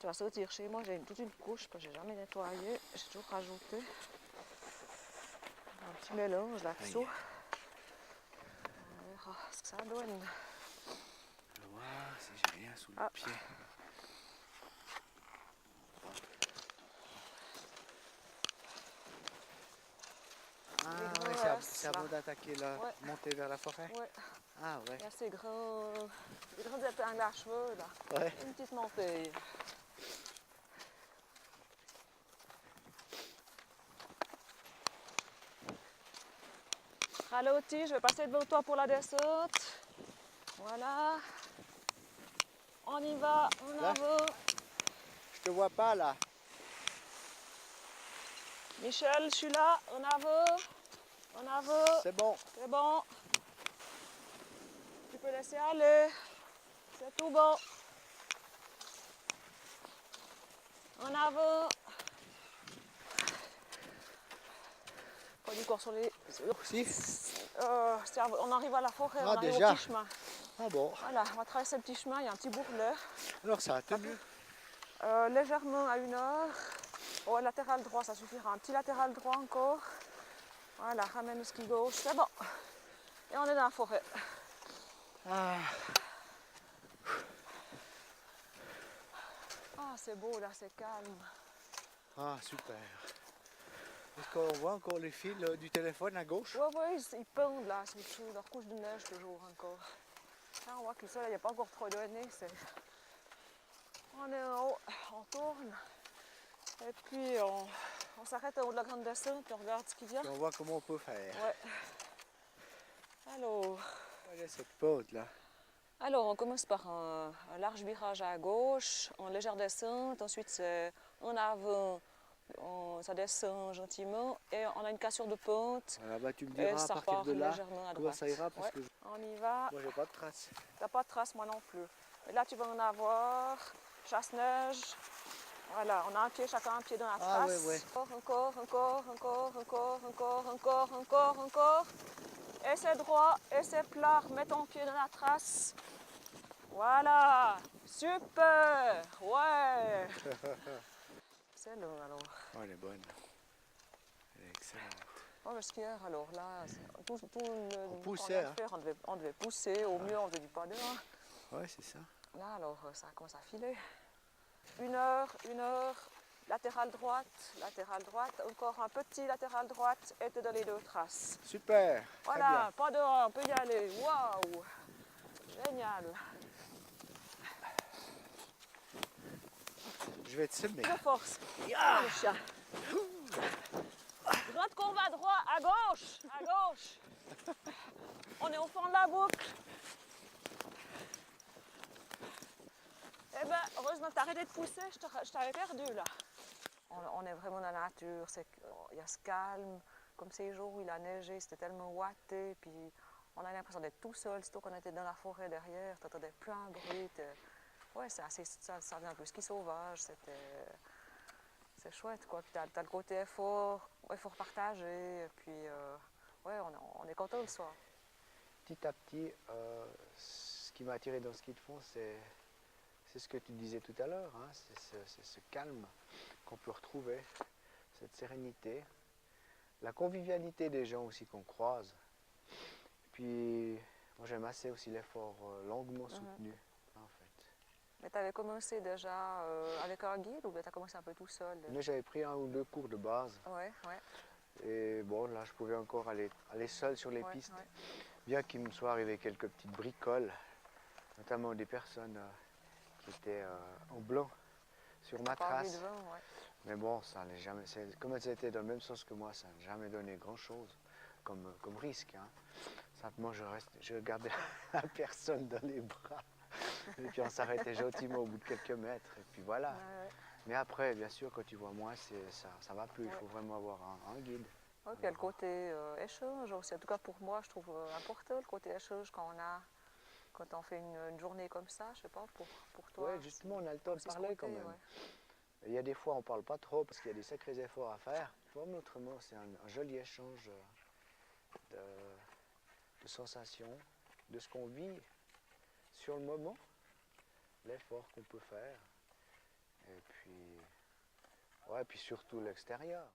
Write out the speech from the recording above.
tu vas sortir chez moi, j'ai toute une couche que j'ai jamais nettoyée. J'ai toujours rajouté un petit mélange là-dessous. On verra ce que ça donne. Je vais voir si j'ai rien sous le pied. Ah oui, ça vaut d'attaquer la montée vers la forêt? Ouais. Ah ouais. Il y a ces grandes épingles à cheveux là. Ouais. Une petite montée. Ralentis, je vais passer devant toi pour la descente. Voilà. On y va, on avance. Je te vois pas là. Michel, je suis là, on avance. On avance. C'est bon. C'est bon. Tu peux laisser aller. C'est tout bon. En avant. Pas du corps sur les... Si. On arrive à la forêt, Ah, on arrive déjà. au petit chemin. Ah bon. Voilà, on va traverser le petit chemin, il y a un petit bourrelet. Alors ça a tenu. Légèrement à 1 heure. Au latéral droit, ça suffira. Un petit latéral droit encore. Voilà, ramène le ski gauche, c'est bon. Et on est dans la forêt. Ah. Ah, c'est beau là, c'est calme. Ah, super. Est-ce qu'on voit encore les fils du téléphone à gauche? Ouais, ils pendent là, sur leur couche de neige toujours encore. Là, on voit que le soleil n'a pas encore trop donné. On est en haut, on tourne. Et puis on s'arrête en haut de la grande descente et on regarde ce qu'il y a. Et on voit comment on peut faire. Ouais. Alors, Regardez cette pente là. on commence par un large virage à gauche, en légère descente. Ensuite, c'est en avant, ça descend gentiment. Et on a une cassure de pente. Voilà, bah, tu me Et diras à ça partir part de là légèrement à comment droite. ça ira parce Ouais. que On y va. moi j'ai pas de traces. T'as pas de traces, moi non plus. Mais là, tu vas en avoir. Chasse-neige. Voilà, on a un pied, chacun un pied dans la trace. Ah ouais. Encore. Et c'est droit, et c'est plat. Remets ton pied dans la trace. Voilà. Super. Ouais. C'est long alors. Oh, elle est bonne. Elle est excellente. Oh, le skieur, alors là, tout le On qu'on poussait, vient de hein. faire, on devait pousser. Au mieux, on faisait du pas d'heure. Ouais, c'est ça. Là, alors, ça commence à filer. 1 heure, latéral droite, encore un petit latéral droite et te donne les 2 traces. Super. Voilà, pas dehors, on peut y aller. Waouh, génial. Je vais te semer. De force. Ah, le chien. Droite qu'on va droit, à gauche. On est au fond de la boucle. Eh ben, heureusement que t'as arrêté de pousser, je t'avais perdu là. On est vraiment dans la nature, il y a ce calme, comme ces jours où il a neigé, c'était tellement ouaté, puis on a l'impression d'être tout seul, surtout qu'on était dans la forêt derrière, t'entendais plus un bruit. Ouais, ça vient un peu ski sauvage, c'est chouette quoi. Puis t'as le côté effort partagé, et puis ouais, on est content le soir. Petit à petit, ce qui m'a attiré dans le ski de fond, c'est ce que tu disais tout à l'heure, hein, c'est ce calme qu'on peut retrouver, cette sérénité, la convivialité des gens aussi qu'on croise. Puis, moi j'aime assez aussi l'effort longuement soutenu, en fait. Mais tu avais commencé déjà avec un guide ou tu as commencé un peu tout seul? Moi j'avais pris 1 ou 2 cours de base. Ouais. Et bon, là je pouvais encore aller seul sur les pistes, bien qu'il me soit arrivé quelques petites bricoles, notamment des personnes qui étaient en blanc sur ma trace. Mais bon, ça n'a jamais, comme elles étaient dans le même sens que moi, ça n'a jamais donné grand-chose comme risque. Hein. Simplement, je gardais la personne dans les bras. Et puis on s'arrêtait gentiment au bout de quelques mètres. Et puis voilà. Mais après, bien sûr, quand tu vois moins, ça va plus. Il faut vraiment avoir un guide. Oui, puis il y a le côté échange aussi. En tout cas, pour moi, je trouve important le côté échange quand on fait une journée comme ça. Je sais pas, pour toi. Oui, justement, on a le temps de parler quand même. Ouais. Il y a des fois, on ne parle pas trop parce qu'il y a des sacrés efforts à faire. Mais autrement, c'est un joli échange de sensations, de ce qu'on vit sur le moment, l'effort qu'on peut faire. Et puis, ouais, puis surtout l'extérieur.